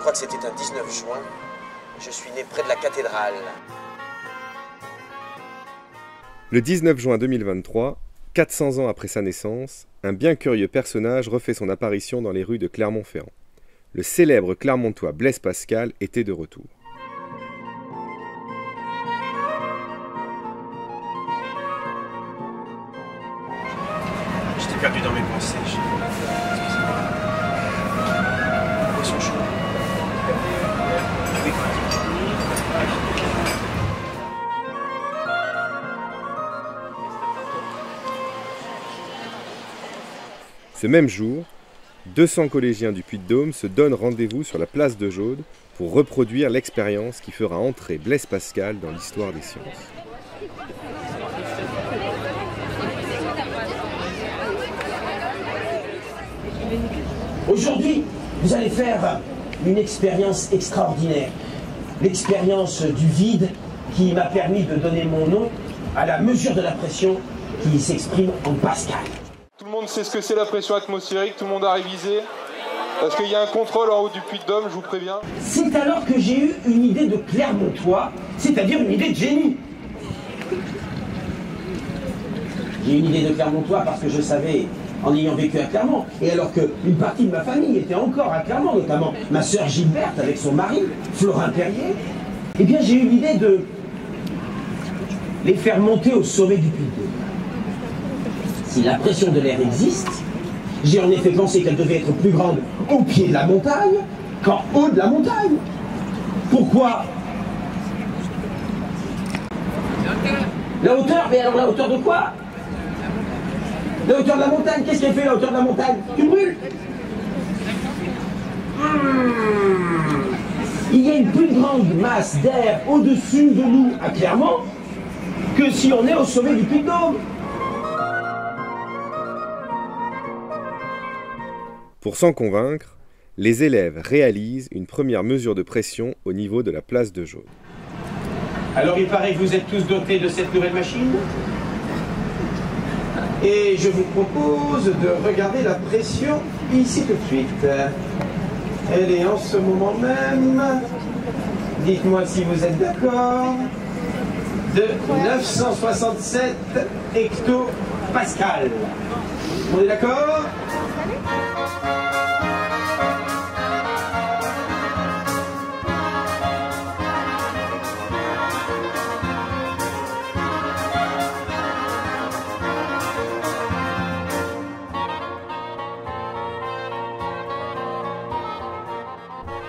crois que c'était un 19 juin. Je suis né près de la cathédrale. Le 19 juin 2023, 400 ans après sa naissance, un bien curieux personnage refait son apparition dans les rues de Clermont-Ferrand. Le célèbre Clermontois Blaise Pascal était de retour. J'étais perdu dans mes pensées. Poisson chaud. Ce même jour, 200 collégiens du Puy-de-Dôme se donnent rendez-vous sur la place de Jaude pour reproduire l'expérience qui fera entrer Blaise Pascal dans l'histoire des sciences. Aujourd'hui, vous allez faire une expérience extraordinaire. L'expérience du vide qui m'a permis de donner mon nom à la mesure de la pression qui s'exprime en Pascal. Tout le monde sait ce que c'est la pression atmosphérique, tout le monde a révisé. Parce qu'il y a un contrôle en haut du Puy-de-Dôme, je vous préviens. C'est alors que j'ai eu une idée de Clermontois, c'est-à-dire une idée de génie. J'ai eu une idée de Clermontois parce que je savais, en ayant vécu à Clermont, et alors qu'une partie de ma famille était encore à Clermont, notamment ma sœur Gilberte avec son mari, Florin Perrier, eh bien j'ai eu l'idée de les faire monter au sommet du Puy-de-Dôme. Si la pression de l'air existe, j'ai en effet pensé qu'elle devait être plus grande au pied de la montagne qu'en haut de la montagne. Pourquoi? La hauteur? Mais alors la hauteur de quoi? La hauteur de la montagne? Qu'est-ce qu'elle fait la hauteur de la montagne? Tu brûles? Il y a une plus grande masse d'air au-dessus de nous à Clermont que si on est au sommet du Puy-de-Dôme. Pour s'en convaincre, les élèves réalisent une première mesure de pression au niveau de la place de Jaude. Alors il paraît que vous êtes tous dotés de cette nouvelle machine. Et je vous propose de regarder la pression ici tout de suite. Elle est en ce moment même, dites-moi si vous êtes d'accord, de 967 hectopascales. On est d'accord?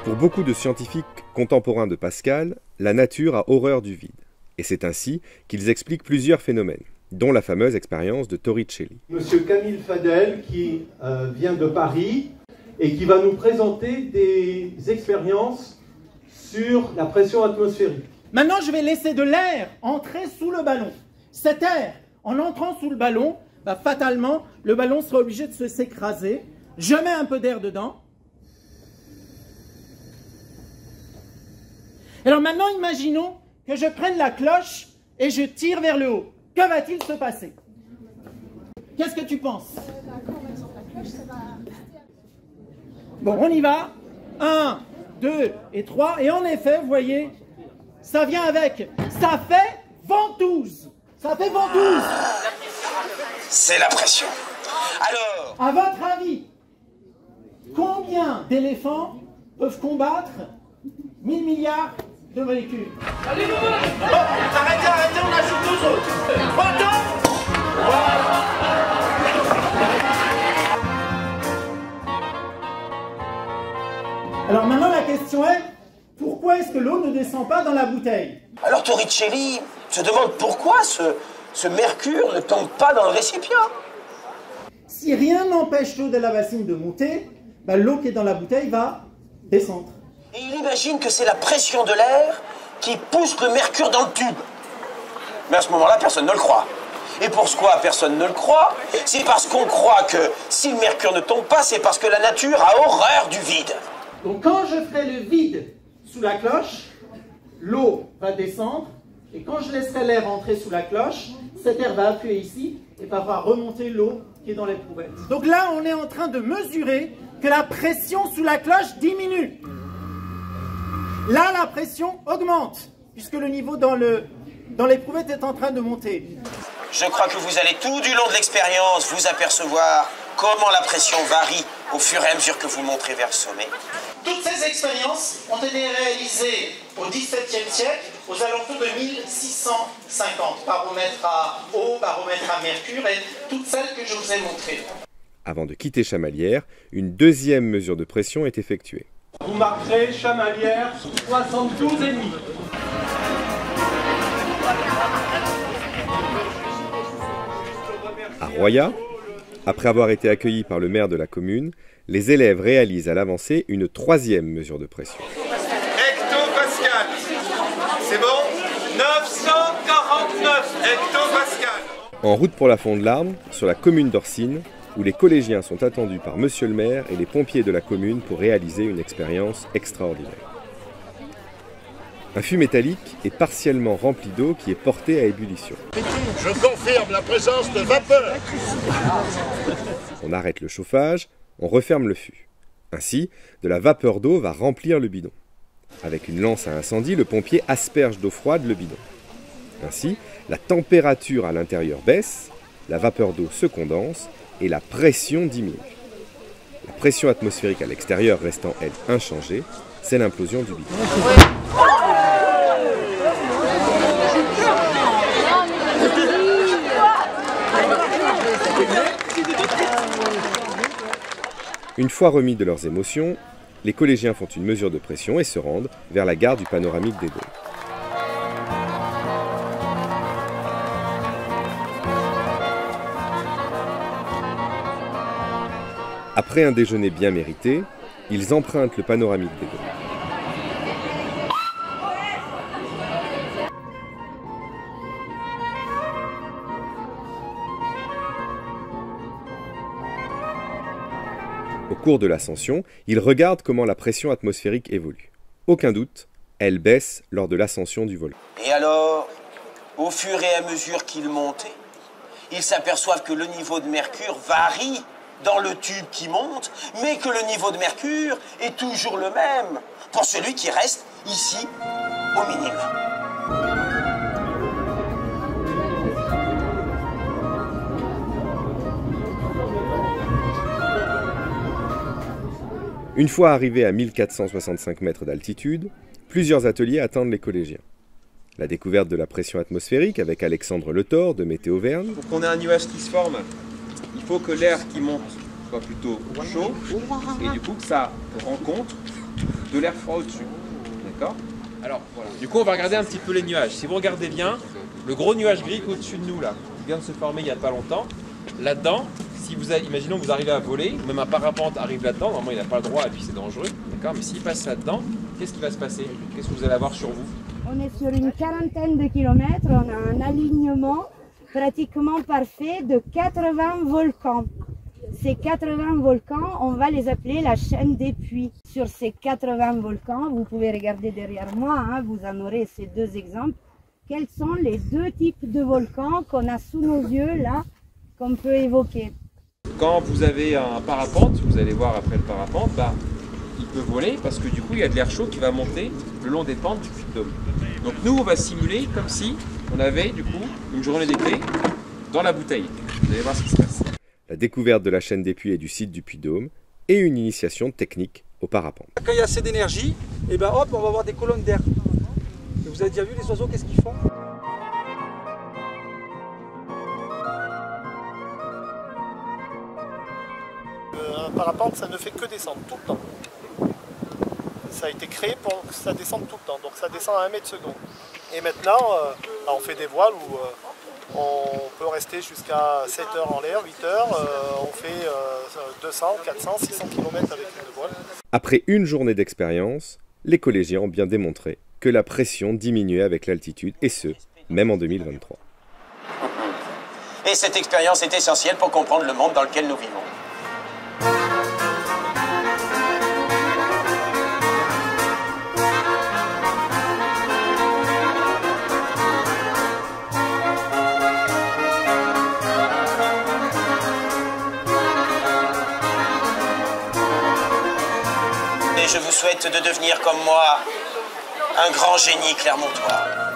Pour beaucoup de scientifiques contemporains de Pascal, la nature a horreur du vide. Et c'est ainsi qu'ils expliquent plusieurs phénomènes, dont la fameuse expérience de Torricelli. Monsieur Camille Fadel, qui vient de Paris et qui va nous présenter des expériences sur la pression atmosphérique. Maintenant, je vais laisser de l'air entrer sous le ballon. Cet air, en entrant sous le ballon, fatalement, le ballon sera obligé de s'écraser. Je mets un peu d'air dedans. Alors maintenant, imaginons que je prenne la cloche et je tire vers le haut. Que va-t-il se passer? Qu'est-ce que tu penses? Bon, on y va. 1, 2 et 3. Et en effet, vous voyez, ça vient avec. Ça fait ventouse. Ça fait ventouse. C'est la pression. Alors, à votre avis, combien d'éléphants peuvent combattre 1000 milliards de molécules? Allez, bon, arrêtez, on ajoute deux autres. Alors maintenant la question est, pourquoi est-ce que l'eau ne descend pas dans la bouteille? alors Torricelli se demande pourquoi ce mercure ne tombe pas dans le récipient. Si rien n'empêche l'eau de la bassine de monter, l'eau qui est dans la bouteille va descendre. Et il imagine que c'est la pression de l'air qui pousse le mercure dans le tube. Mais à ce moment-là, personne ne le croit. Et pourquoi personne ne le croit? C'est parce qu'on croit que si le mercure ne tombe pas, c'est parce que la nature a horreur du vide. Donc quand je ferai le vide sous la cloche, l'eau va descendre, et quand je laisserai l'air entrer sous la cloche, cet air va appuyer ici et va remonter l'eau qui est dans les couvertes. Donc là, on est en train de mesurer que la pression sous la cloche diminue. Là, la pression augmente, puisque le niveau dans l'éprouvette est en train de monter. Je crois que vous allez tout du long de l'expérience vous apercevoir comment la pression varie au fur et à mesure que vous montrez vers le sommet. Toutes ces expériences ont été réalisées au XVIIe siècle, aux alentours de 1650. Baromètre à eau, baromètre à mercure et toutes celles que je vous ai montrées. Avant de quitter Chamalières, une deuxième mesure de pression est effectuée. Vous marquerez Chamalières 72,5. À Royat, après avoir été accueillis par le maire de la commune, les élèves réalisent à l'avancée une troisième mesure de pression. Hectopascal. C'est bon? 949 hectopascal. En route pour la Fond-de-l'Arbre, sur la commune d'Orsine, où les collégiens sont attendus par monsieur le maire et les pompiers de la commune pour réaliser une expérience extraordinaire. Un fût métallique est partiellement rempli d'eau qui est portée à ébullition. Je confirme la présence de vapeur. On arrête le chauffage, on referme le fût. Ainsi, de la vapeur d'eau va remplir le bidon. Avec une lance à incendie, le pompier asperge d'eau froide le bidon. Ainsi, la température à l'intérieur baisse, la vapeur d'eau se condense et la pression diminue. La pression atmosphérique à l'extérieur restant, elle, inchangée, c'est l'implosion du bidon. Une fois remis de leurs émotions, les collégiens font une mesure de pression et se rendent vers la gare du Panoramique des Dômes. Après un déjeuner bien mérité, ils empruntent le Panoramique des Dômes. Au cours de l'ascension, ils regardent comment la pression atmosphérique évolue. Aucun doute, elle baisse lors de l'ascension du volcan. Et alors, au fur et à mesure qu'ils montaient, ils s'aperçoivent que le niveau de mercure varie dans le tube qui monte, mais que le niveau de mercure est toujours le même pour celui qui reste ici au minimum. Une fois arrivés à 1465 mètres d'altitude, plusieurs ateliers attendent les collégiens. La découverte de la pression atmosphérique avec Alexandre Letor de Météo Verne. Pour qu'on ait un nuage qui se forme, il faut que l'air qui monte soit plutôt chaud et du coup que ça rencontre de l'air froid au-dessus. D'accord? Alors voilà. Du coup on va regarder un petit peu les nuages. Si vous regardez bien, le gros nuage gris au-dessus de nous là, qui vient de se former il n'y a pas longtemps, là-dedans, si vous imaginons que vous arrivez à voler, même un parapente arrive là-dedans, normalement il n'a pas le droit et puis c'est dangereux, d'accord? Mais s'il passe là-dedans, qu'est-ce qui va se passer? Qu'est-ce que vous allez avoir sur vous? On est sur une quarantaine de kilomètres, on a un alignement pratiquement parfait de 80 volcans. Ces 80 volcans, on va les appeler la chaîne des puits. Sur ces 80 volcans, vous pouvez regarder derrière moi, hein, vous en aurez ces deux exemples. Quels sont les deux types de volcans qu'on a sous nos yeux là, qu'on peut évoquer? Quand vous avez un parapente, vous allez voir après le parapente, il peut voler parce que du coup il y a de l'air chaud qui va monter le long des pentes du Puy de Dôme. Donc nous on va simuler comme si on avait du coup une journée d'été dans la bouteille. Vous allez voir ce qui se passe. La découverte de la chaîne des puits et du site du Puy de Dôme et une initiation technique au parapente. Quand il y a assez d'énergie, et hop, on va avoir des colonnes d'air. Vous avez déjà vu les oiseaux, qu'est-ce qu'ils font? Un parapente, ça ne fait que descendre tout le temps. Ça a été créé pour que ça descende tout le temps, donc ça descend à 1 mètre seconde. Et maintenant, on fait des voiles où on peut rester jusqu'à 7 heures en l'air, 8 heures, on fait 200, 400, 600 km avec une voile. Après une journée d'expérience, les collégiens ont bien démontré que la pression diminuait avec l'altitude, et ce, même en 2023. Et cette expérience est essentielle pour comprendre le monde dans lequel nous vivons. Et je vous souhaite de devenir comme moi Un grand génie clermontois.